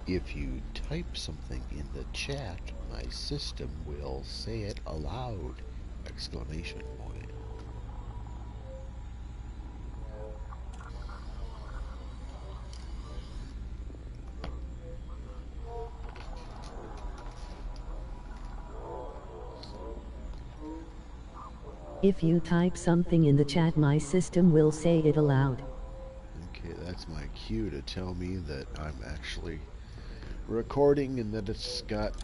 If you type something in the chat, my system will say it aloud! Exclamation point. If you type something in the chat, my system will say it aloud. Okay, that's my cue to tell me that I'm actually recording and that it's got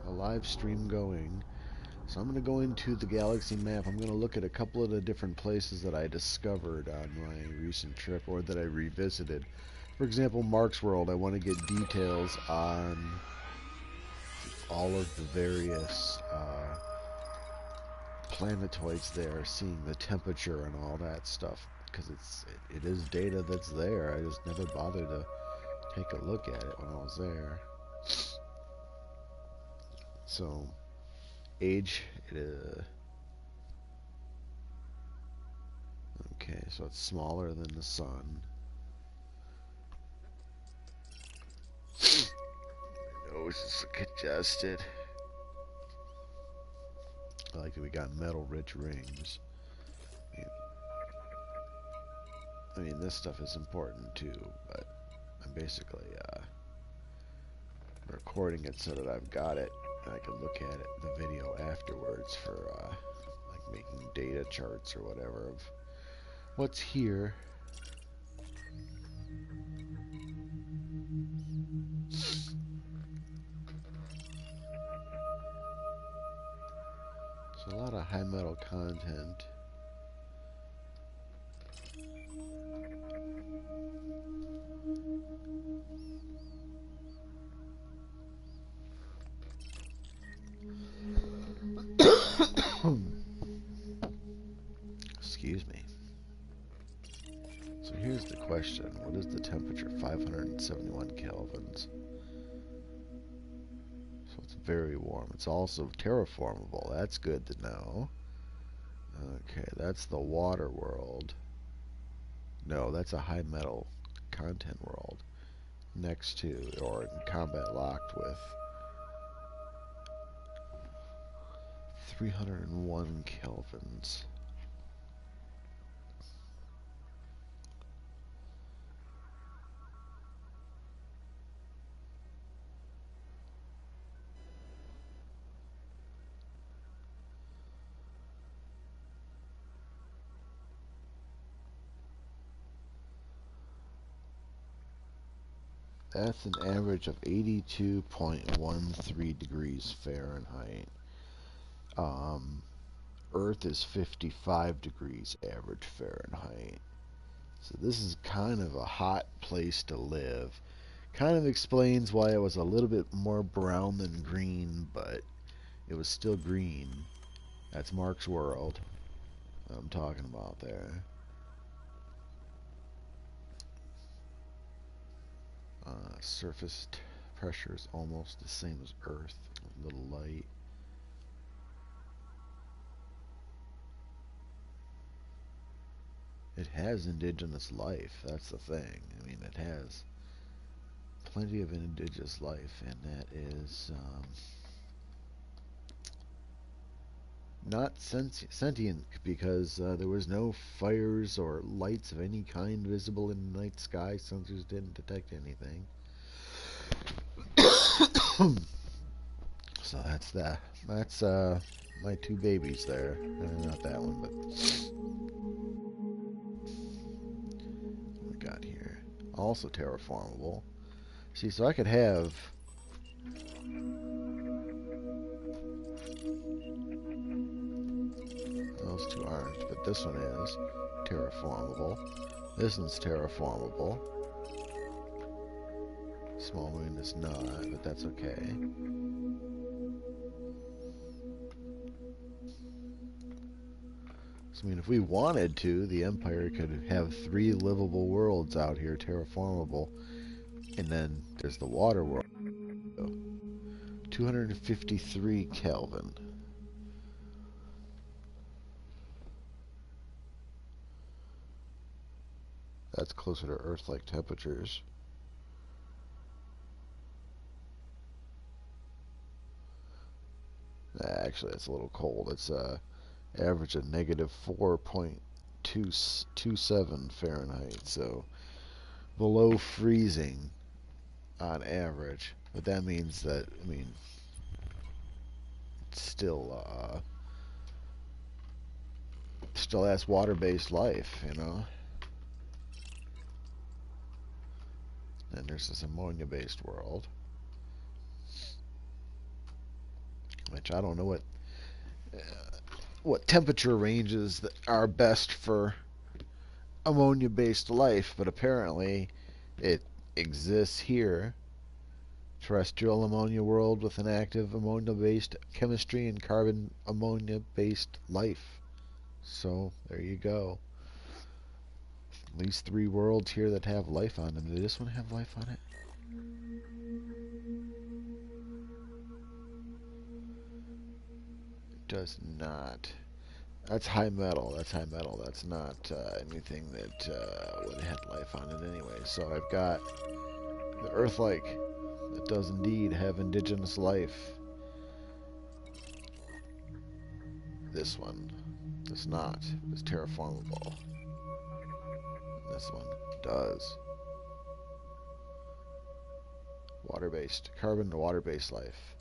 a live stream going. So I'm going to go into the galaxy map. I'm going to look at a couple of the different places that I discovered on my recent trip or that I revisited. For example, Mark's World, I want to get details on all of the various planetoids there, seeing the temperature and all that stuff, because it is data that's there. I just never bothered to take a look at it when I was there. So, age, okay, so it's smaller than the sun. My nose is congested. I like that we got metal-rich rings. I mean, this stuff is important too, but I'm basically recording it so that I've got it and I can look at it, the video afterwards for like making data charts or whatever of what's here. So a lot of high metal content. Excuse me. So here's the question. What is the temperature? 571 kelvins. So it's very warm. It's also terraformable. That's good to know. Okay, that's the water world. No, that's a high metal content world. Next to, or in combat locked with 301 kelvins. That's an average of 82.13 degrees Fahrenheit. Earth is 55 degrees average Fahrenheit. So this is kind of a hot place to live. Kind of explains why it was a little bit more brown than green, but it was still green. That's Mark's World I'm talking about there. Surface pressure is almost the same as Earth. A little light. It has indigenous life. That's the thing. I mean, it has plenty of indigenous life, and that is not sentient because there was no fires or lights of any kind visible in the night sky. Sensors didn't detect anything. So that's that. That's my two babies there. Not that one, but what we got here. Also terraformable. See, so I could have those two aren't, but this one is terraformable. This one's terraformable. Small moon is not, but that's okay. So, I mean, if we wanted to, the Empire could have 3 livable worlds out here, terraformable. And then there's the water world. 253 Kelvin. That's closer to Earth-like temperatures. Actually, it's a little cold. It's average of negative 4.227 Fahrenheit, so below freezing on average. But that means that, I mean, it's still has water-based life, you know. And there's this ammonia-based world, which I don't know what temperature ranges that are best for ammonia-based life, but apparently it exists here. Terrestrial ammonia world with an active ammonia-based chemistry and carbon ammonia-based life. So there you go. At least 3 worlds here that have life on them. Does this one have life on it? It does not. That's high metal. That's high metal. That's not anything that would have life on it anyway. So I've got the Earth-like that does indeed have indigenous life. This one does not. It's terraformable. This one does. Water-based, carbon to water-based life.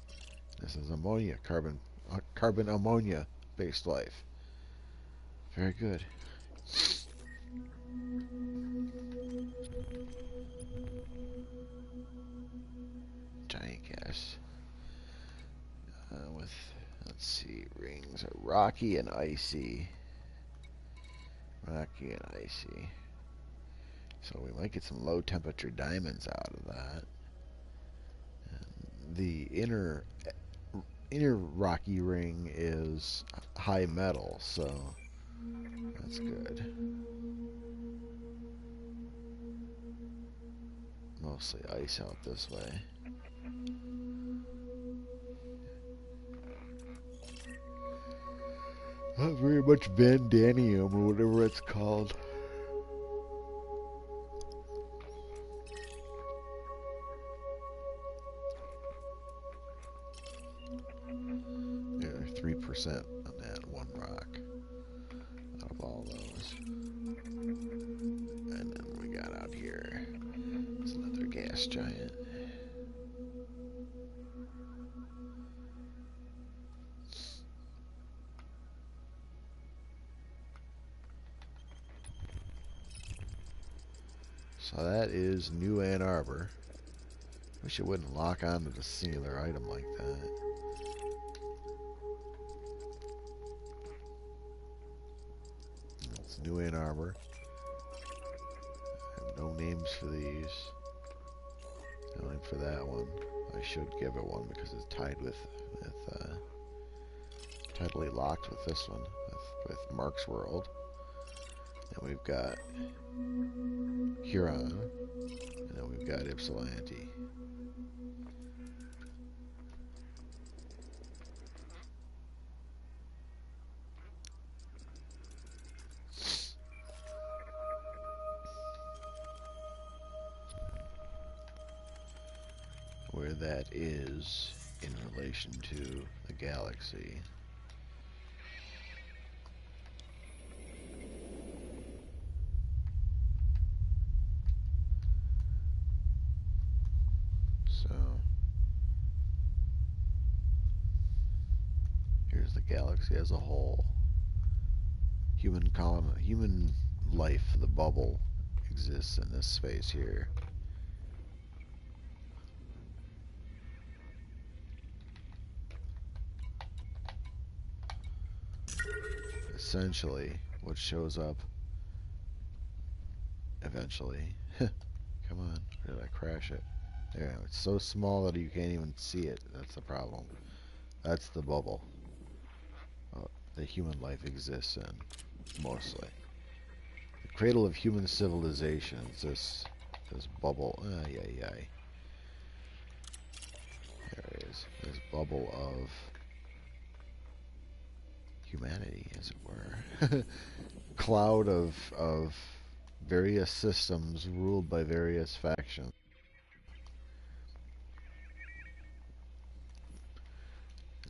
This is ammonia, carbon ammonia-based life. Very good. Giant gas. With, let's see, rings are rocky and icy. Rocky and icy. So we might get some low temperature diamonds out of that. And the inner rocky ring is high metal, so that's good. Mostly ice out this way. Not very much vandanium or whatever it's called. Yeah, 3% on that one rock out of all those. And then we got out here. It's another gas giant. So that is New Ann Arbor. Wish it wouldn't lock onto the singular item like that. It's New Ann Arbor. I have no names for these. No name for that one. I should give it one because it's tied with tightly locked with this one, with Mark's World. And we've got Huron, and then we've got Ypsilanti. Where that is in relation to the galaxy. So here's the galaxy as a whole. Human life, the bubble, exists in this space here. Essentially, what shows up eventually. Come on, did I crash it? There, it's so small that you can't even see it. That's the problem. That's the bubble that human life exists in, mostly. The cradle of human civilization is this bubble. There it is. This bubble of humanity, as it were. Cloud of various systems ruled by various factions.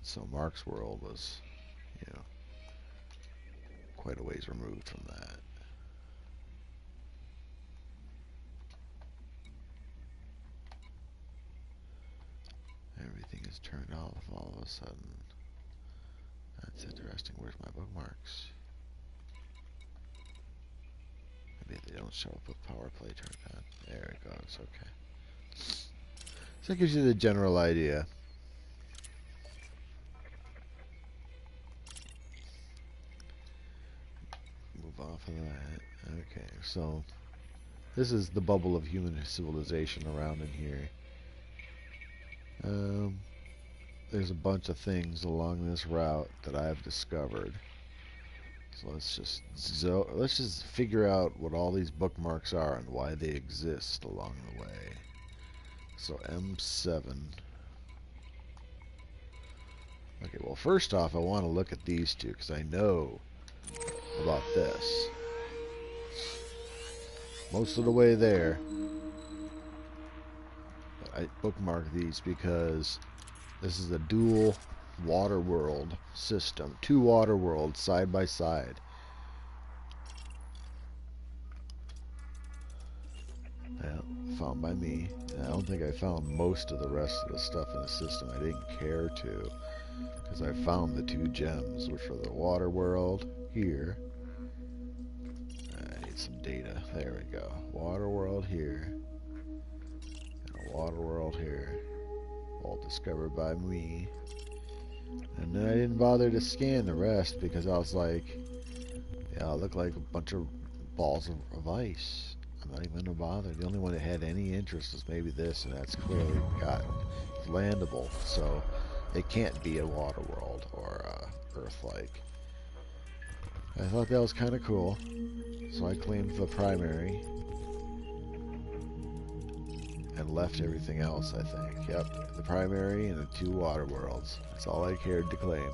So Mark's world was, you know, quite a ways removed from that. Everything is turned off all of a sudden. That's interesting. Where's my bookmarks? Maybe they don't show up with power play turned on. There it goes. Okay. So that gives you the general idea. Move off of that. Okay, so this is the bubble of human civilization around in here. There's a bunch of things along this route that I've discovered. So let's just figure out what all these bookmarks are and why they exist along the way. So M7. Okay, well first off I want to look at these two because I know about this. Most of the way there. I bookmark these because this is a dual water world system. Two water worlds side by side. Well, found by me. I don't think I found most of the rest of the stuff in the system. I didn't care to, because I found the two gems, which are the water world here. I need some data. There we go. Water world here. And a water world here. All discovered by me. And then I didn't bother to scan the rest because I was like, yeah, it looked like a bunch of balls of ice. I'm not even gonna bother. The only one that had any interest was maybe this, and that's clearly got landable, so it can't be a water world or Earth-like. I thought that was kind of cool, so I claimed the primary and left everything else. I think. Yep, the primary and the two water worlds. That's all I cared to claim.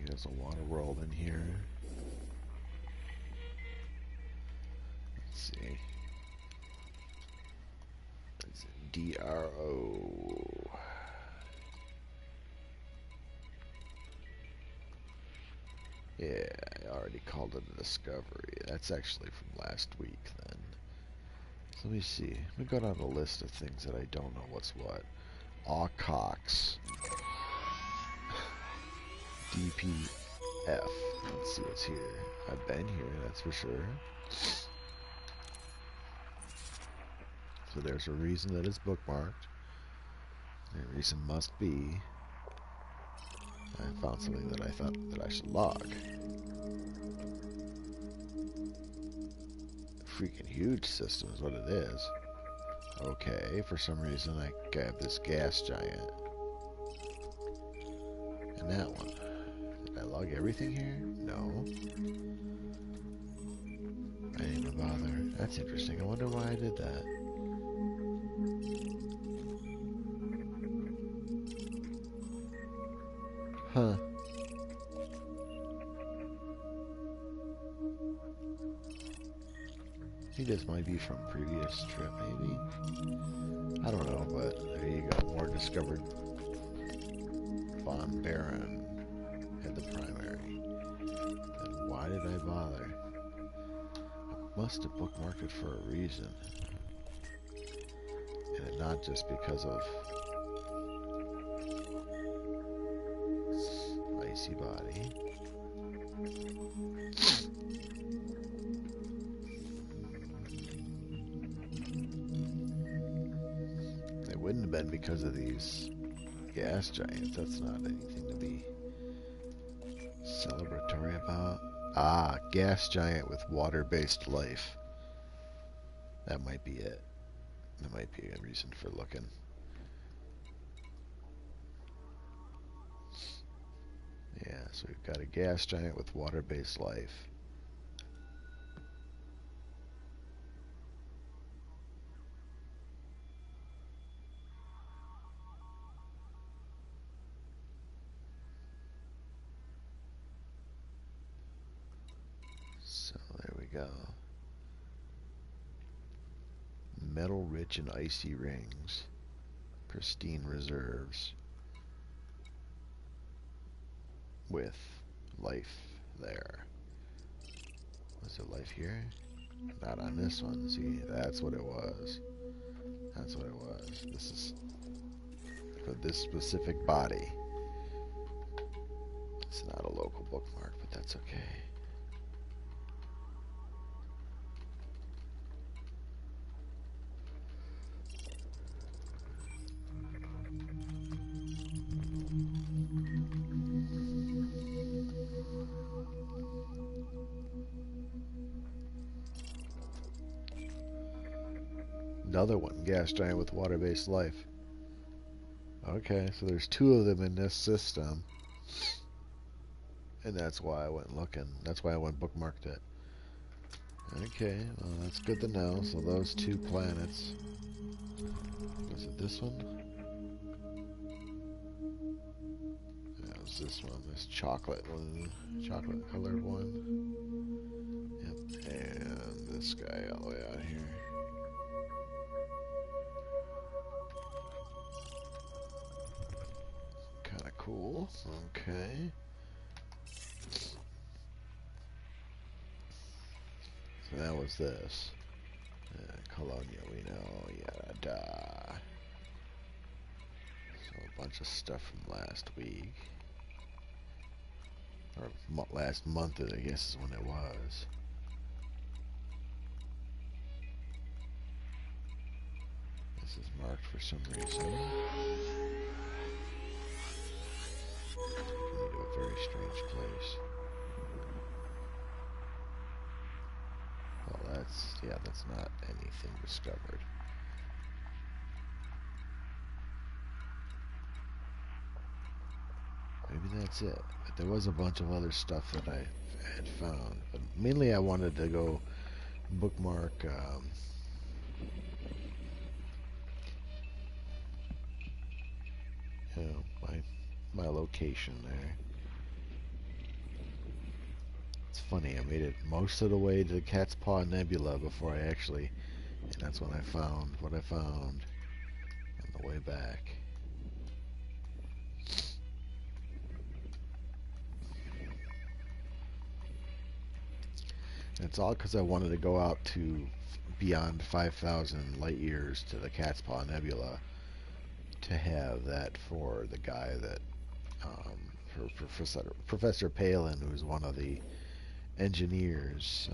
There's a water world in here. Let's see. It's DRO. Yeah, I already called it a discovery. That's actually from last week then. So let me see. Let me go down the list of things that I don't know what's what. Awcox. DPF. Let's see what's here. I've been here, that's for sure. So there's a reason that it's bookmarked. The reason must be I found something that I thought that I should log. Freaking huge system is what it is. Okay, for some reason I got this gas giant. And that one. Did I log everything here? No. I didn't even bother. That's interesting. I wonder why I did that. Huh. I think this might be from previous trip, maybe? I don't know, but there you go. More discovered. Von Baron had the primary. Then why did I bother? I must have bookmarked it for a reason. And not just because of icy body. It wouldn't have been because of these gas giants. That's not anything to be celebratory about. Ah, gas giant with water-based life. That might be it. That might be a reason for looking. Yeah, so we've got a gas giant with water-based life. go. Metal rich and icy rings. Pristine reserves. With life there. Was there life here? Not on this one. See, that's what it was. That's what it was. This is for this specific body. It's not a local bookmark, but that's okay. Another one, gas giant with water-based life. Okay, so there's two of them in this system. And that's why I went looking. That's why I went bookmarked it. Okay, well that's good to know. So those two planets. Was it this one? Yeah, it was this one. This chocolate one. Chocolate colored one. Yep. And this guy all the way out here. Kinda cool. Okay. So that was this. Colonia, we know. Yada. So a bunch of stuff from last week. Or last month, I guess is when it was. This is marked for some reason. Taking me to a very strange place. Well, that's not anything discovered. Maybe that's it. But there was a bunch of other stuff that I had found. But mainly I wanted to go bookmark you know, my location there. It's funny, I made it most of the way to the Cat's Paw Nebula before I actually, and that's when I found what I found on the way back. And it's all because I wanted to go out to beyond 5,000 light years to the Cat's Paw Nebula to have that for the guy that, for Professor Palin, who's one of the engineers,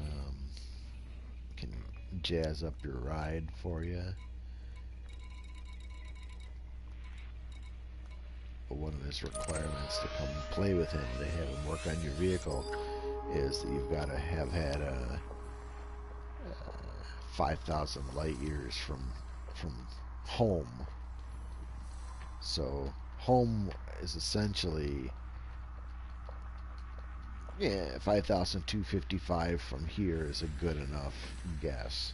can jazz up your ride for you. But one of his requirements to come play with him, to have him work on your vehicle, is that you've got to have had 5,000 light years from home. So home is essentially, yeah, 5,255 from here is a good enough guess.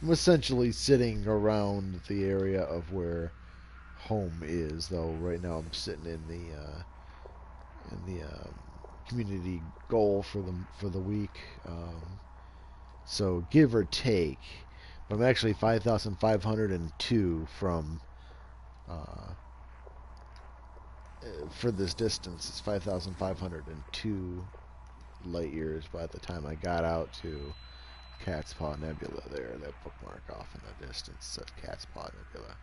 I'm essentially sitting around the area of where home is, though right now I'm sitting in the community goal for the week. So give or take, but I'm actually 5,502 from for this distance. It's 5,502 light years by the time I got out to Cat's Paw Nebula there. That bookmark off in the distance says Cat's Paw Nebula.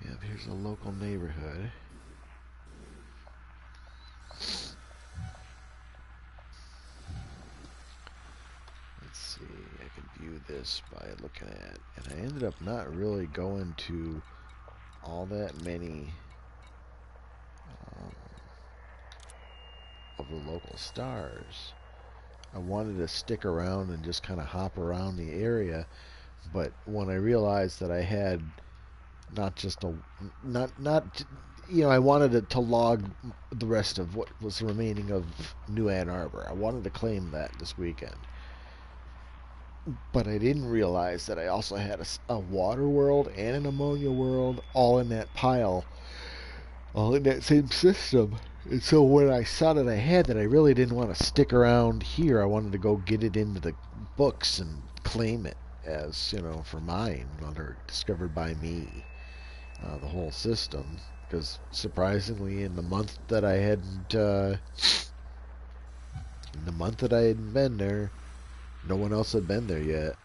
Yep, here's a local neighborhood. Let's see, I can view this by looking at, and I ended up not really going to all that many of the local stars. I wanted to stick around and just kind of hop around the area, but when I realized that I had not just a I wanted to log the rest of what was remaining of New Ann Arbor. I wanted to claim that this weekend, but I didn't realize that I also had a water world and an ammonia world all in that pile, all in that same system. And so when I saw that I had that, I really didn't want to stick around here. I wanted to go get it into the books and claim it as, for mine, under discovered by me, the whole system. Because surprisingly, in the month that I hadn't, been there, no one else had been there yet.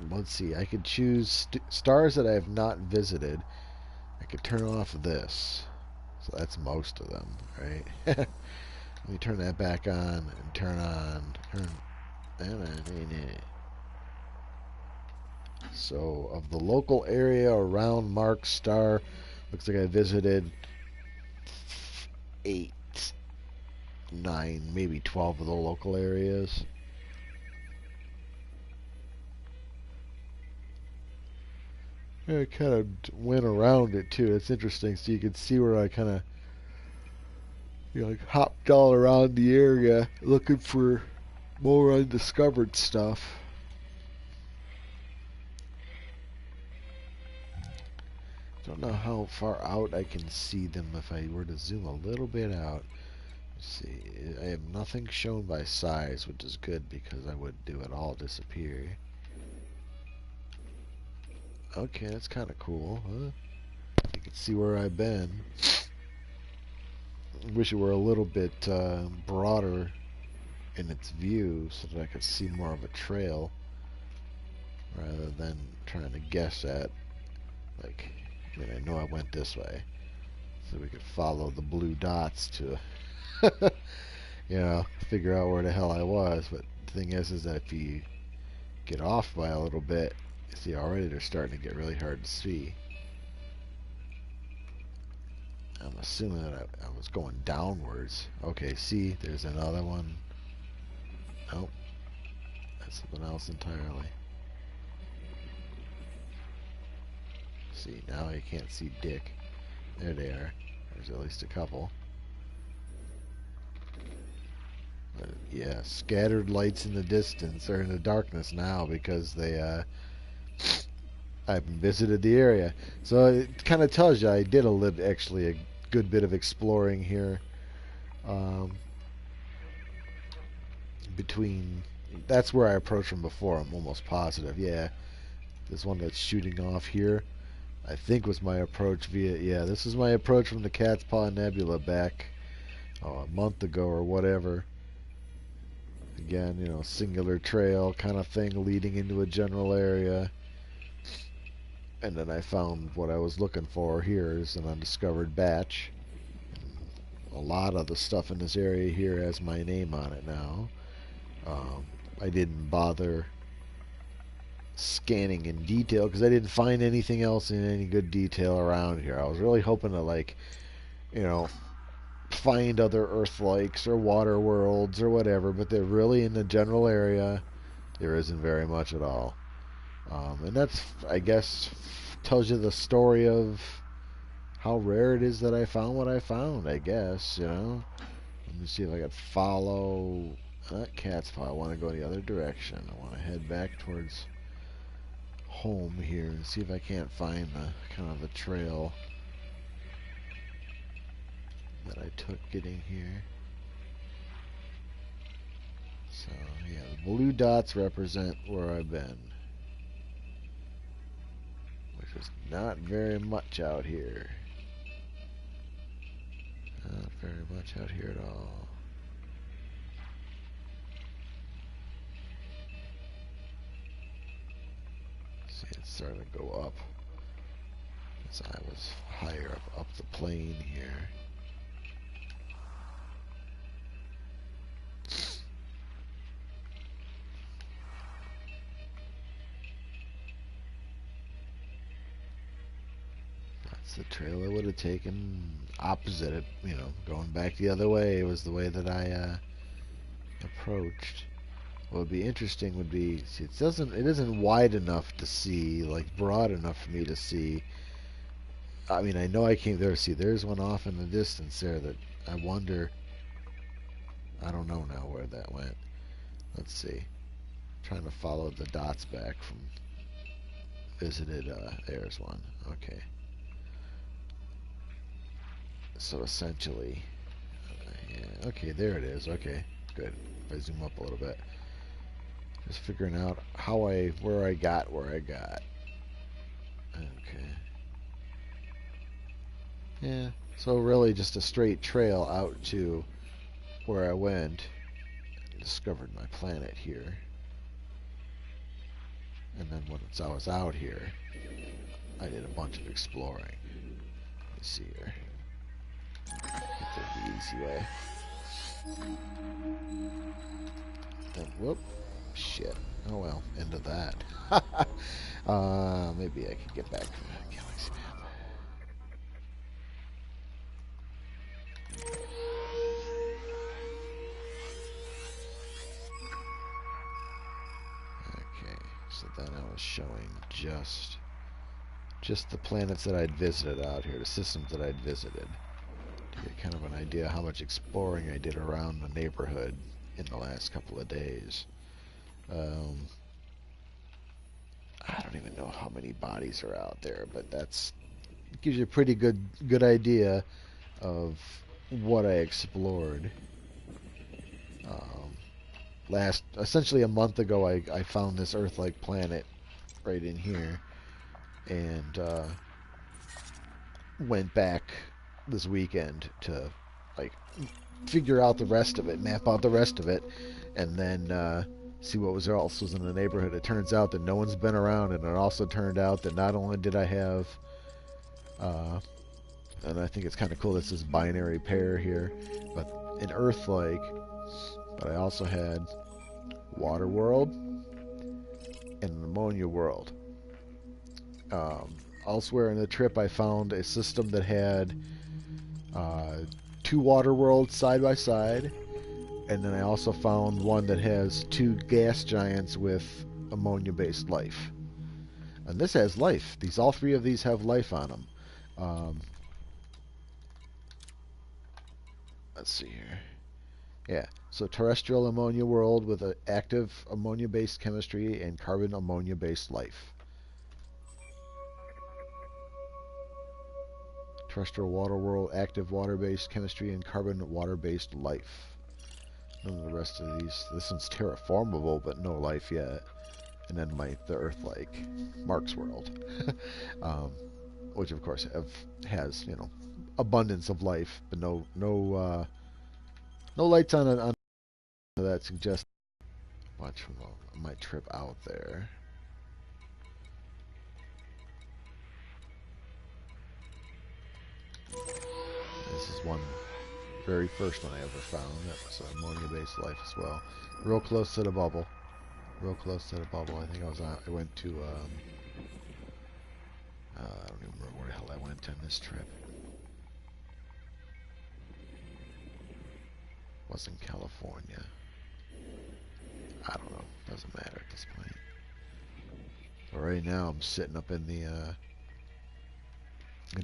Let's see. I could choose stars that I have not visited. I could turn off this. So that's most of them, right? Let me turn that back on and turn that on. So of the local area around Mark Star, looks like I visited 8, 9, maybe 12 of the local areas. I kind of went around it too. It's interesting. So you can see where I kind of, like hopped all around the area looking for more undiscovered stuff. Don't know how far out I can see them if I were to zoom a little bit out. Let's see, I have nothing shown by size, which is good because I would do it all disappear. Okay, that's kind of cool, huh? You can see where I've been. I wish it were a little bit broader in its view so that I could see more of a trail rather than trying to guess at, like, I know I went this way, so we could follow the blue dots to, figure out where the hell I was. But the thing is that if you get off by a little bit, you see already they're starting to get really hard to see. I'm assuming that I was going downwards. Okay, see, there's another one. Nope, that's something else entirely. See, now you can't see Dick. There they are. There's at least a couple. But yeah, scattered lights in the distance, or in the darkness now, because they I haven't visited the area. So it kind of tells you I did actually a good bit of exploring here. Between, that's where I approached from before. I'm almost positive. Yeah, this one that's shooting off here, I think was my approach yeah, this is my approach from the Cat's Paw Nebula back a month ago or whatever. Again, singular trail kind of thing leading into a general area. And then I found what I was looking for. Here is an undiscovered batch. A lot of the stuff in this area here has my name on it now. I didn't bother scanning in detail because I didn't find anything else in any good detail around here. I was really hoping to, like, find other Earth-likes or water worlds or whatever, but they're really in the general area. There isn't very much at all. And that's, I guess, tells you the story of how rare it is that I found what I found, I guess, Let me see if I could follow that cat's paw. I want to go the other direction. I want to head back towards home here and see if I can't find the kind of the trail that I took getting here. So, yeah, the blue dots represent where I've been, which is not very much out here. Not very much out here at all. See, it's starting to go up as I was higher up the plane here. That's the trail I would have taken opposite it, going back the other way was the way that I approached. What would be interesting would be, see, it isn't wide enough to see, like broad enough for me to see. I mean, I know I came there. See, there's one off in the distance there that I wonder. I don't know now where that went. Let's see. I'm trying to follow the dots back from visited. There's one. Okay. So essentially, Yeah, okay, there it is. Okay, good. If I zoom up a little bit. Just figuring out where I got. Okay. Yeah, so really just a straight trail out to where I went. Discovered my planet here. And then once I was out here, I did a bunch of exploring. Let me see here. Get there the easy way. And whoop. Shit. Oh well, end of that. Maybe I could get back to the galaxy map. Okay, so then I was showing just the planets that I'd visited out here, the systems that I'd visited, to get kind of an idea how much exploring I did around the neighborhood in the last couple of days. I don't even know how many bodies are out there, but that's gives you a pretty good idea of what I explored. Essentially a month ago, I found this Earth-like planet right in here, and went back this weekend to like figure out the rest of it, map out the rest of it, and then see what was else was in the neighborhood. It turns out that no one's been around, and it also turned out that not only did I have, and I think it's kind of cool, this is binary pair here, but an Earth-like, but I also had water world and an ammonia world. Elsewhere in the trip, I found a system that had two water worlds side by side, and then I also found one that has two gas giants with ammonia-based life. And this has life. All three of these have life on them. Let's see here. Yeah, so terrestrial ammonia world with an active ammonia-based chemistry and carbon ammonia-based life. Terrestrial water world, active water-based chemistry and carbon water-based life. None of the rest of these. This one's terraformable, but no life yet. And then the Earth-like Mark's world, which of course has abundance of life, but no lights on that suggest much from my trip out there. This is one very first one I ever found. That was ammonia-based life as well. Real close to the bubble. Real close to the bubble. I think I went to, I don't even remember where the hell I went on this trip. Was in California. I don't know. Doesn't matter at this point. But right now I'm sitting up in the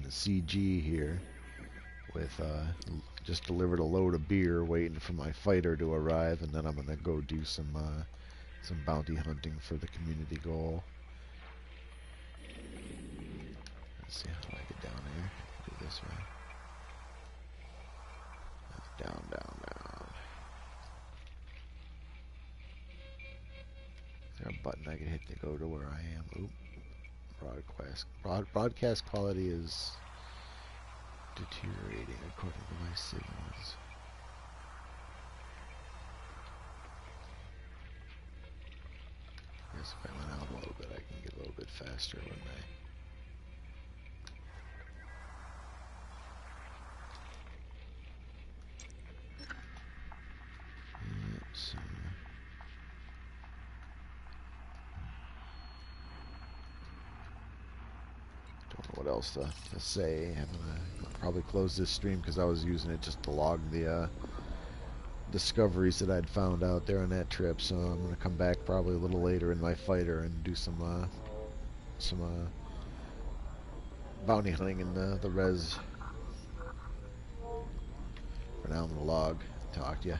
CG here with just delivered a load of beer, waiting for my fighter to arrive, and then I'm gonna go do some bounty hunting for the community goal. Let's see how I get down here. Do this way. Down, down, down. Is there a button I can hit to go to where I am? Oop. Broadcast quality is deteriorating according to my signals. I guess if I went out a little bit, I can get a little bit faster, wouldn't I? Let's see. Don't know what else to say. I'm gonna probably close this stream because I was using it just to log the discoveries that I'd found out there on that trip. So I'm gonna come back probably a little later in my fighter and do some bounty hunting in the res. For now, I'm gonna log. Talk to ya.